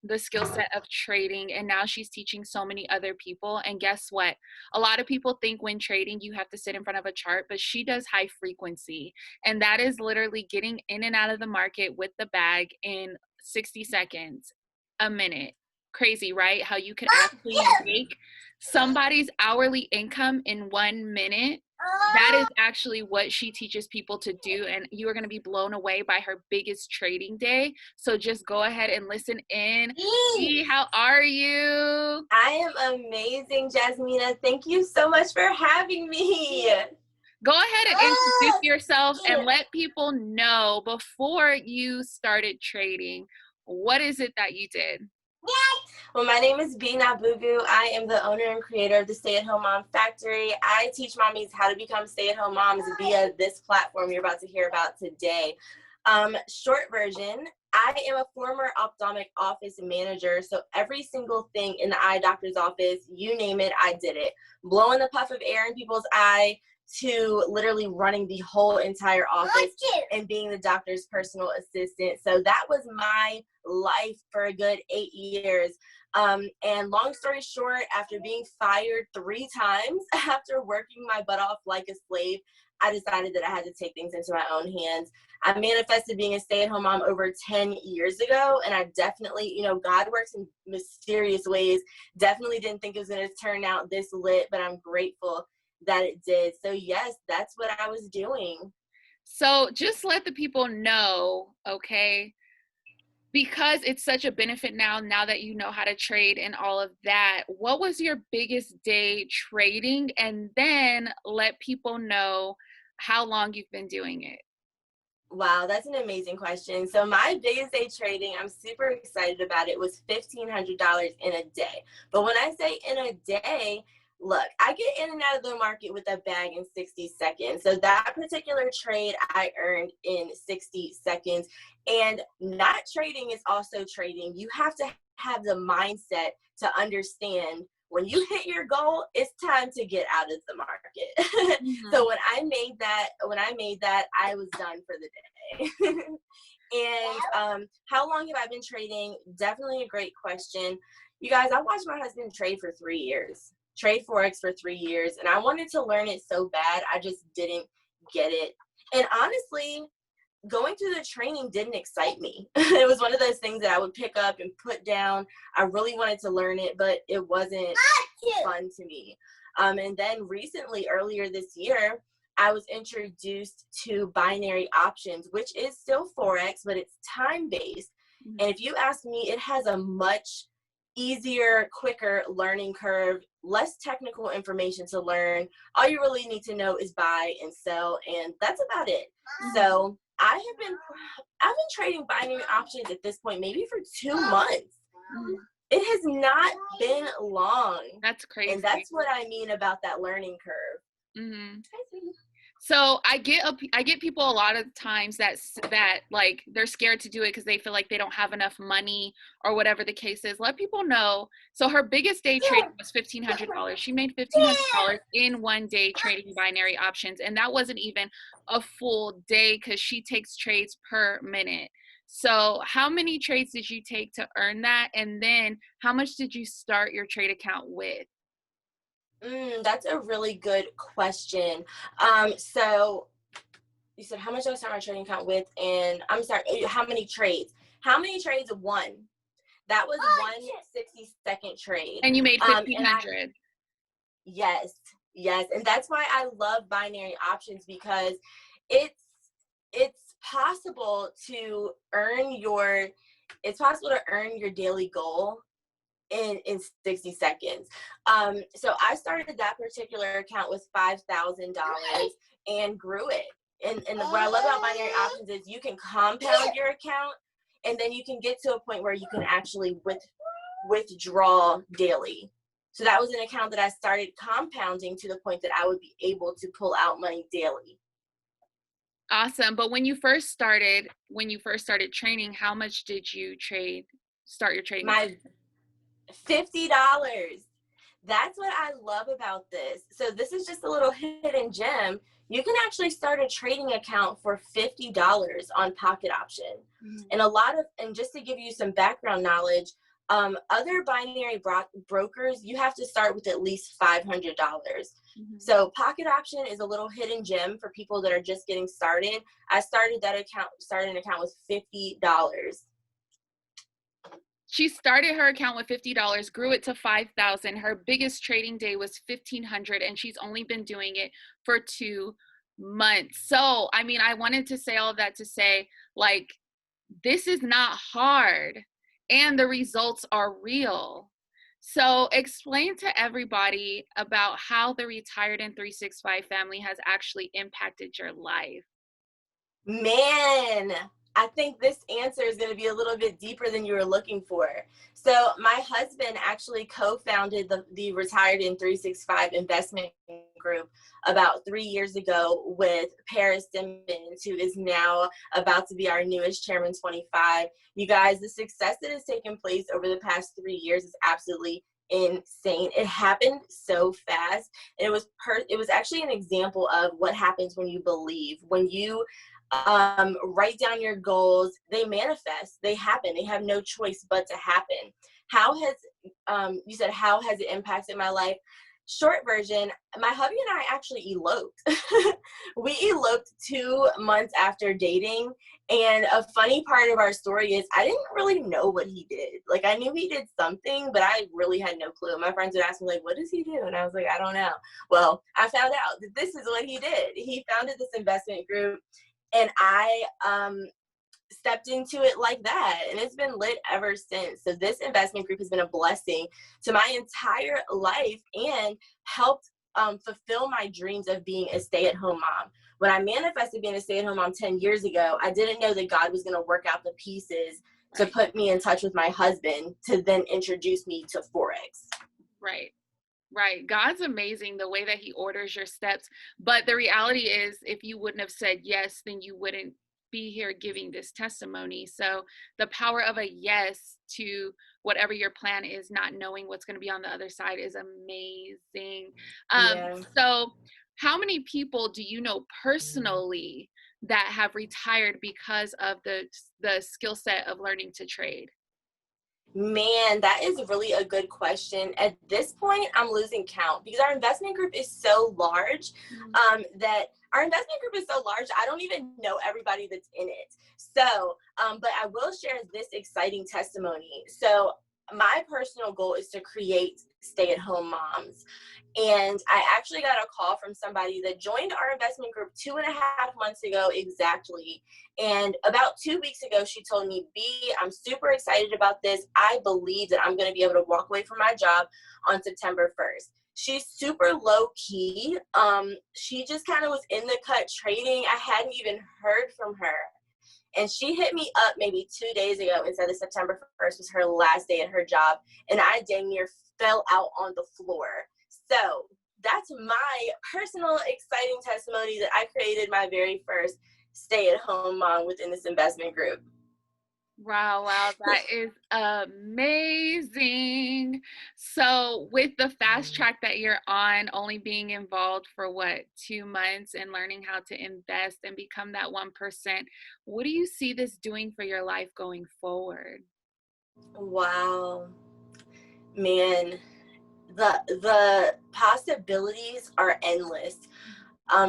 the skill set of trading, and now she's teaching so many other people. And guess what? A lot of people think when trading you have to sit in front of a chart, but she does high frequency, and that is literally getting in and out of the market with the bag in 60 seconds, a minute. Crazy, right? How you could actually make somebody's hourly income in 1 minute. That is actually what she teaches people to do, and you are going to be blown away by her biggest trading day. So just go ahead and listen in. Dee, how are you? I am amazing, Jasmina. Thank you so much for having me. Go ahead and introduce yourself and let people know, before you started trading, what is it that you did? Well, my name is Bina Bugu. I am the owner and creator of the Stay at Home Mom Factory. I teach mommies how to become stay-at-home moms via this platform you're about to hear about today. Short version, I am a former ophthalmic office manager, so every single thing in the eye doctor's office, you name it, I did it. Blowing the puff of air in people's eye, to literally running the whole entire office and being the doctor's personal assistant. So that was my life for a good 8 years. And long story short, after being fired 3 times, after working my butt off like a slave, I decided that I had to take things into my own hands. I manifested being a stay-at-home mom over 10 years ago, and I definitely, God works in mysterious ways. Definitely didn't think it was going to turn out this lit, but I'm grateful that it did. So yes, that's what I was doing. So just let the people know, okay, because it's such a benefit now that you know how to trade and all of that. What was your biggest day trading? And then let people know how long you've been doing it. Wow, that's an amazing question. So my biggest day trading, I'm super excited about it, was $1,500 in a day. But when I say in a day, look, I get in and out of the market with a bag in 60 seconds. So that particular trade I earned in 60 seconds. And not trading is also trading. You have to have the mindset to understand when you hit your goal, it's time to get out of the market. So when I made that, I was done for the day. And how long have I been trading? Definitely a great question. You guys, I watched my husband trade for 3 years. Trade Forex for 3 years, and I wanted to learn it so bad. I just didn't get it. And honestly, going through the training didn't excite me. It was one of those things that I would pick up and put down. I really wanted to learn it, but it wasn't fun to me. And then recently, earlier this year, I was introduced to binary options, which is still Forex, but it's time-based. And if you ask me, it has a much easier, quicker learning curve, less technical information to learn. All you really need to know is buy and sell, and that's about it. So I've been trading binary options at this point maybe for 2 months. It has not been long. That's crazy. And that's what I mean about that learning curve. So I get people a lot of times that like they're scared to do it because they feel like they don't have enough money or whatever the case is. Let people know. So her biggest day trading was $1,500. She made $1,500 in 1 day trading binary options, and that wasn't even a full day because she takes trades per minute. So how many trades did you take to earn that? And then how much did you start your trade account with? That's a really good question. So you said how much did I start my trading account with? And I'm sorry, how many trades? How many trades? 1. That was 1 60-second trade. And you made 1,500. Yes. And that's why I love binary options, because it's possible to earn your daily goal in 60 seconds. So I started that particular account with $5,000 and grew it. And what I love about binary options is you can compound your account, and then you can get to a point where you can actually withdraw daily. So that was an account that I started compounding to the point that I would be able to pull out money daily. Awesome. But when you first started training, how much did you start your trading? My $50. That's what I love about this. So this is just a little hidden gem. You can actually start a trading account for $50 on Pocket Option. Mhm. And and just to give you some background knowledge, other binary brokers, you have to start with at least $500. Mhm. So Pocket Option is a little hidden gem for people that are just getting started. I started an account with $50. She started her account with $50, grew it to 5,000. Her biggest trading day was 1,500, and she's only been doing it for 2 months. So, I mean, I wanted to say all of that to say, like, this is not hard, and the results are real. So, explain to everybody about how the Retired in 365 family has actually impacted your life. Man, I think this answer is going to be a little bit deeper than you were looking for. So, my husband actually co founded the Retired in 365 investment group about 3 years ago with Paris Simmons, who is now about to be our newest chairman 25. You guys, the success that has taken place over the past 3 years is absolutely insane. It happened so fast. It was actually an example of what happens when you believe. When you write down your goals, they manifest, they happen, they have no choice but to happen. How has You said, how has it impacted my life? Short version, my hubby and I actually eloped. We eloped 2 months after dating. And a funny part of our story is I didn't really know what he did. Like, I knew he did something, but I really had no clue. My friends would ask me, like, what does he do? And I was like, I don't know. Well, I found out that this is what he did. He founded this investment group, and I stepped into it like that, and it's been lit ever since. So this investment group has been a blessing to my entire life and helped fulfill my dreams of being a stay-at-home mom. When I manifested being a stay-at-home mom 10 years ago, I didn't know that God was going to work out the pieces to Right, put me in touch with my husband to then introduce me to Forex. right. Right. God's amazing the way that he orders your steps. But the reality is, if you wouldn't have said yes, then you wouldn't be here giving this testimony. So the power of a yes to whatever your plan is, not knowing what's going to be on the other side, is amazing. Yeah. So how many people do you know personally that have retired because of the skill set of learning to trade? Man, that is really a good question. At this point, I'm losing count because our investment group is so large, Mhm. I don't even know everybody that's in it. So, but I will share this exciting testimony. So, my personal goal is to create stay-at-home moms. And I actually got a call from somebody that joined our investment group 2.5 months ago exactly. And about 2 weeks ago, she told me, B, I'm super excited about this. I believe that I'm going to be able to walk away from my job on September 1st. She's super low key. She just kind of was in the cut trading. I hadn't even heard from her. And she hit me up maybe 2 days ago and said that September 1st was her last day at her job. And I dang near fell out on the floor. So that's my personal exciting testimony that I created my very first stay-at-home mom within this investment group. Wow, wow, that is amazing. So, with the fast track that you're on, only being involved for what, 2 months and learning how to invest and become that 1%, what do you see this doing for your life going forward? Wow, man, the possibilities are endless.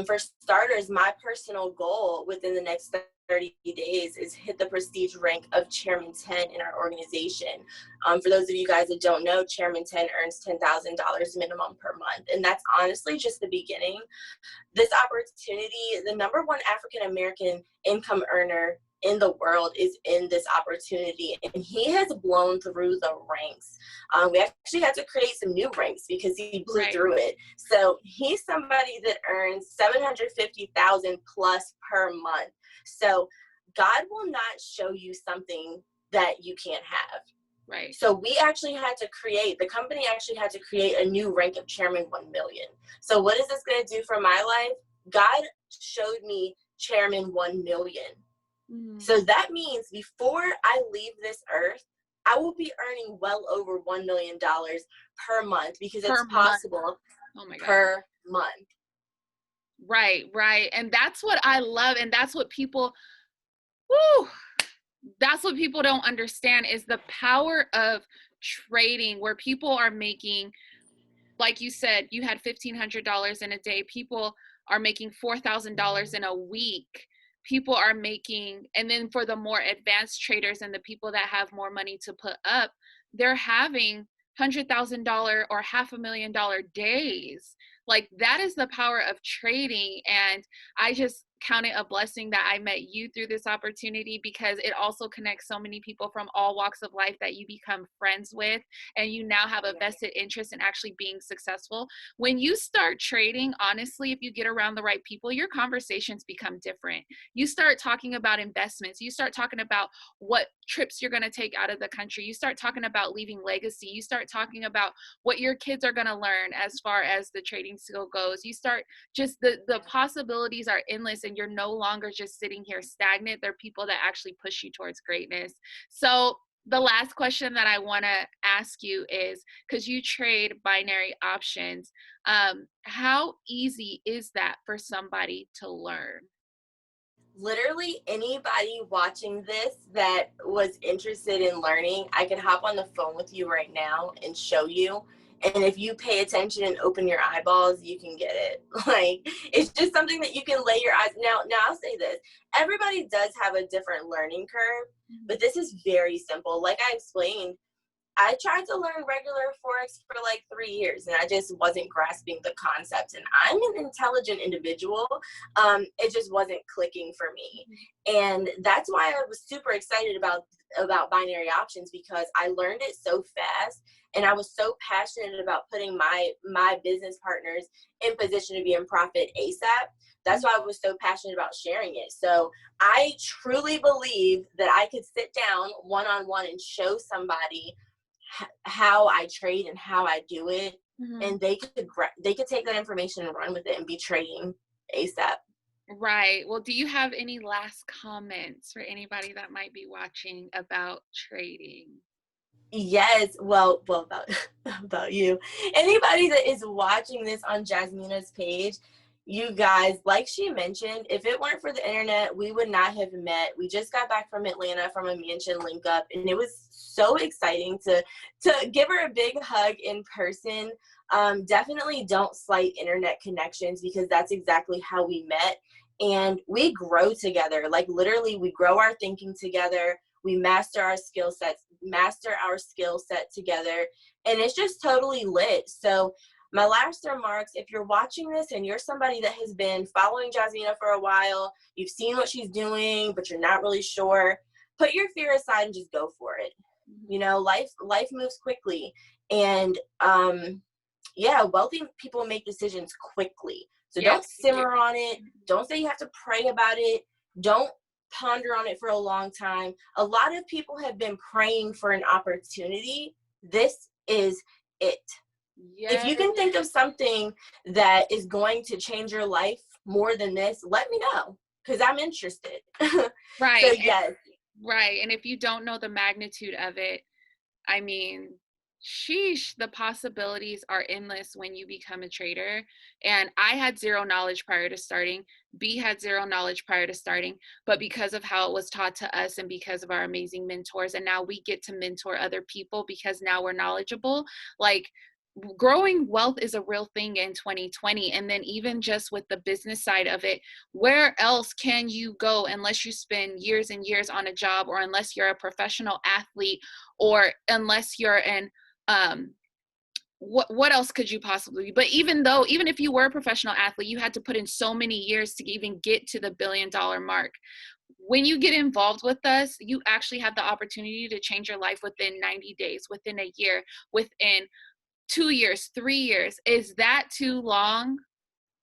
For starters, my personal goal within the next 30 days is hit the prestige rank of Chairman 10 in our organization. For those of you guys that don't know, Chairman 10 earns $10,000 minimum per month. And that's honestly just the beginning. This opportunity, the number one African American income earner in the world is in this opportunity, and he has blown through the ranks. We actually had to create some new ranks because he blew Right, through it. So he's somebody that earns 750,000 plus per month. So God will not show you something that you can't have. right. So the company actually had to create a new rank of Chairman 1 million. So what is this going to do for my life? God showed me Chairman 1 million. Mhm. So that means before I leave this earth, I will be earning well over $1 million per month, because it's Per month. possible Oh my God. per month. Right, right. And that's what I love. And that's what people, whoo, that's what people don't understand is the power of trading, where people are making, like you said, you had $1,500 in a day. People are making $4,000 in a week. People are making, and then for the more advanced traders and the people that have more money to put up, they're having $100,000 or $500,000 days. Like that is the power of trading. And I just count it a blessing that I met you through this opportunity, because it also connects so many people from all walks of life that you become friends with, and you now have a vested interest in actually being successful. When you start trading, honestly, if you get around the right people, your conversations become different. You start talking about investments. You start talking about what trips you're going to take out of the country. You start talking about leaving legacy. You start talking about what your kids are going to learn as far as the trading skill goes. You start just the possibilities are endless, and you're no longer just sitting here stagnant. They're people that actually push you towards greatness. So the last question that I want to ask you is, because you trade binary options, how easy is that for somebody to learn? Literally anybody watching this that was interested in learning, I could hop on the phone with you right now and show you. And if you pay attention and open your eyeballs, you can get it. Like, it's just something that you can lay your eyes. Now I'll say this. Everybody does have a different learning curve, but this is very simple. Like I explained, I tried to learn regular Forex for like 3 years, and I just wasn't grasping the concept. And I'm an intelligent individual. It just wasn't clicking for me. And that's why I was super excited about binary options, because I learned it so fast, and I was so passionate about putting my business partners in position to be in profit ASAP. That's why I was so passionate about sharing it. So I truly believe that I could sit down one-on-one and show somebody how I trade and how I do it, Mm-hmm. and they could take that information and run with it and be trading ASAP. Right. Well, do you have any last comments for anybody that might be watching about trading? Yes, well, about about you. Anybody that is watching this on Jasmina's page, you guys, like she mentioned, if it weren't for the internet, we would not have met. We just got back from Atlanta from a mansion link up, and it was so exciting to give her a big hug in person. Definitely don't slight internet connections, because that's exactly how we met, and we grow together. Like literally, we grow our thinking together. We master our skill set together, and it's just totally lit. So my last remarks, if you're watching this and you're somebody that has been following Jasmina for a while, you've seen what she's doing, but you're not really sure, put your fear aside and just go for it. You know, life moves quickly, and yeah, wealthy people make decisions quickly. So Yes, don't we do. simmer on it. Don't say you have to pray about it. Don't ponder on it for a long time. A lot of people have been praying for an opportunity. This is it. If Yes. you can think of something that is going to change your life more than this, let me know, because I'm interested. So Right. yes. Right. And if you don't know the magnitude of it, I mean, sheesh, the possibilities are endless when you become a trader. And I had zero knowledge prior to starting. B had zero knowledge prior to starting. But because of how it was taught to us and because of our amazing mentors, and now we get to mentor other people because now we're knowledgeable, like, growing wealth is a real thing in 2020. And then even just with the business side of it, where else can you go unless you spend years and years on a job, or unless you're a professional athlete, or unless you're an what else could you possibly be? But even if you were a professional athlete, you had to put in so many years to even get to the $1 billion mark. When you get involved with us, you actually have the opportunity to change your life within 90 days, within a year, within 2 years, 3 years. Is that too long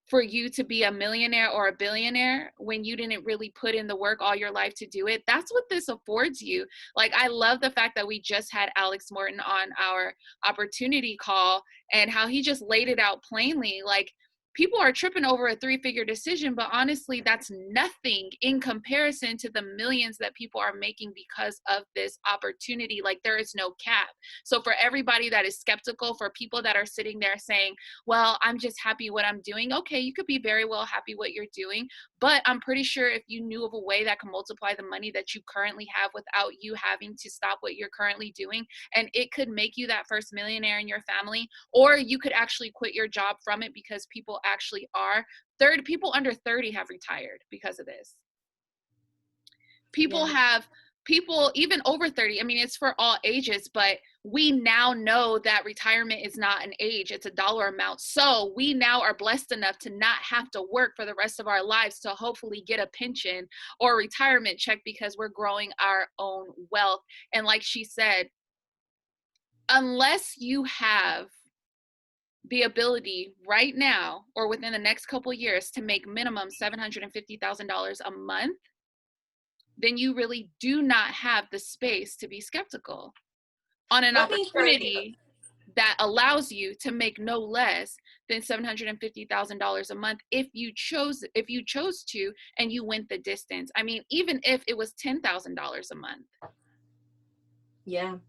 for you to be a millionaire or a billionaire when you didn't really put in the work all your life to do it? That's what this affords you. Like, I love the fact that we just had Alex Morton on our opportunity call, and how he just laid it out plainly. Like, people are tripping over a 3-figure decision, but honestly, that's nothing in comparison to the millions that people are making because of this opportunity. Like, there is no cap. So for everybody that is skeptical, for people that are sitting there saying, well, I'm just happy what I'm doing. Okay, you could be very well happy what you're doing, but I'm pretty sure if you knew of a way that can multiply the money that you currently have without you having to stop what you're currently doing, and it could make you that first millionaire in your family, or you could actually quit your job from it, because people actually are. People under 30 have retired because of this. People Yeah. have, people even over 30, I mean, it's for all ages, but we now know that retirement is not an age, it's a dollar amount. So we now are blessed enough to not have to work for the rest of our lives to hopefully get a pension or a retirement check, because we're growing our own wealth. And like she said, unless you have the ability right now or within the next couple years to make minimum $750,000 a month, then you really do not have the space to be skeptical on an Let me throw you. opportunity that allows you to make no less than $750,000 a month if you chose to, and you went the distance. I mean, even if it was $10,000 a month, Yeah. You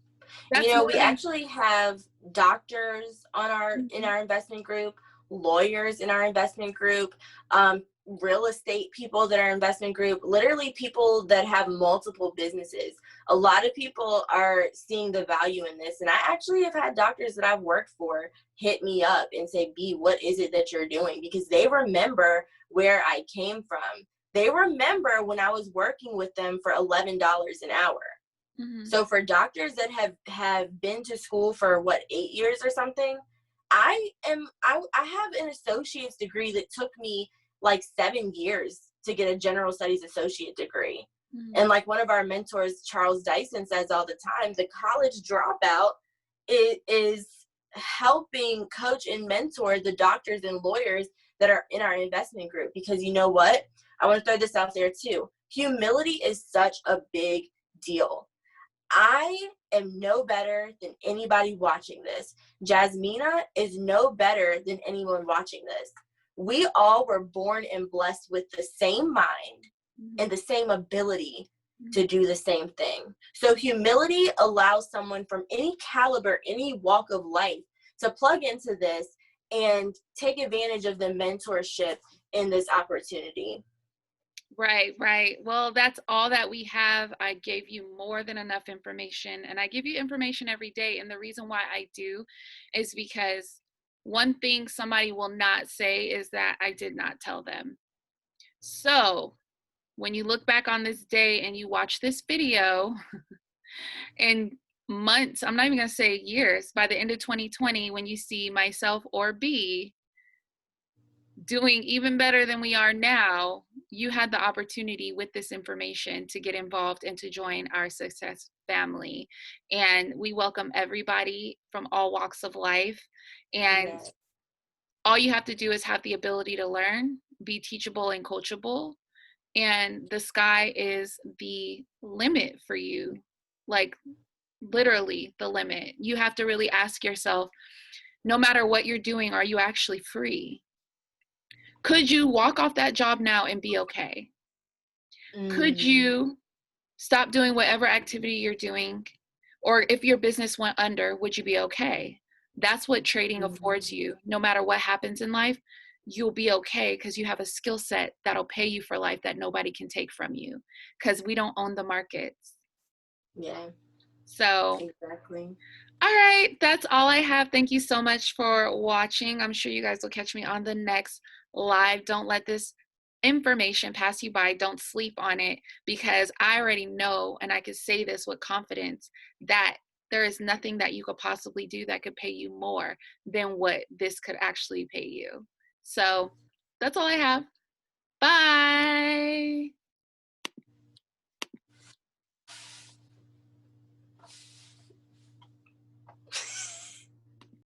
that's know, more we than. actually have doctors on our in Mhm. our investment group, lawyers in our investment group, real estate people that are investment group, literally people that have multiple businesses. A lot of people are seeing the value in this. And I actually have had doctors that I've worked for hit me up and say, B, what is it that you're doing? Because they remember where I came from. They remember when I was working with them for $11 an hour. Mhm. So for doctors that have been to school for what, 8 years or something, I have an associate's degree that took me like 7 years to get a general studies associate degree. Mhm. And like one of our mentors, Charles Dyson, says all the time, the college dropout is helping coach and mentor the doctors and lawyers that are in our investment group. Because you know what? I want to throw this out there too. Humility is such a big deal. I am no better than anybody watching this. Jasmina is no better than anyone watching this. We all were born and blessed with the same mind and Mhm. the same ability to Mhm. do the same thing. So humility allows someone from any caliber, any walk of life to plug into this and take advantage of the mentorship in this opportunity. Right, right. Well, that's all that we have. I gave you more than enough information, and I give you information every day. And the reason why I do is because one thing somebody will not say is that I did not tell them. So when you look back on this day and you watch this video in months, I'm not even going to say years, by the end of 2020, when you see myself or B doing even better than we are now, you had the opportunity with this information to get involved and to join our success family. And we welcome everybody from all walks of life. And Yeah. all you have to do is have the ability to learn, be teachable and coachable. And the sky is the limit for you. Like, literally the limit. You have to really ask yourself, no matter what you're doing, are you actually free? Could you walk off that job now and be okay? Could Mm, you stop doing whatever activity you're doing? Or if your business went under, would you be okay? That's what trading affords mm, you. No matter what happens in life, you'll be okay because you have a skill set that'll pay you for life that nobody can take from you, because we don't own the markets. yeah, So exactly. all right, that's all I have. Thank you so much for watching. I'm sure you guys will catch me on the next live. Don't let this information pass you by. Don't sleep on it, because I already know, and I can say this with confidence, that there is nothing that you could possibly do that could pay you more than what this could actually pay you. So that's all I have. Bye.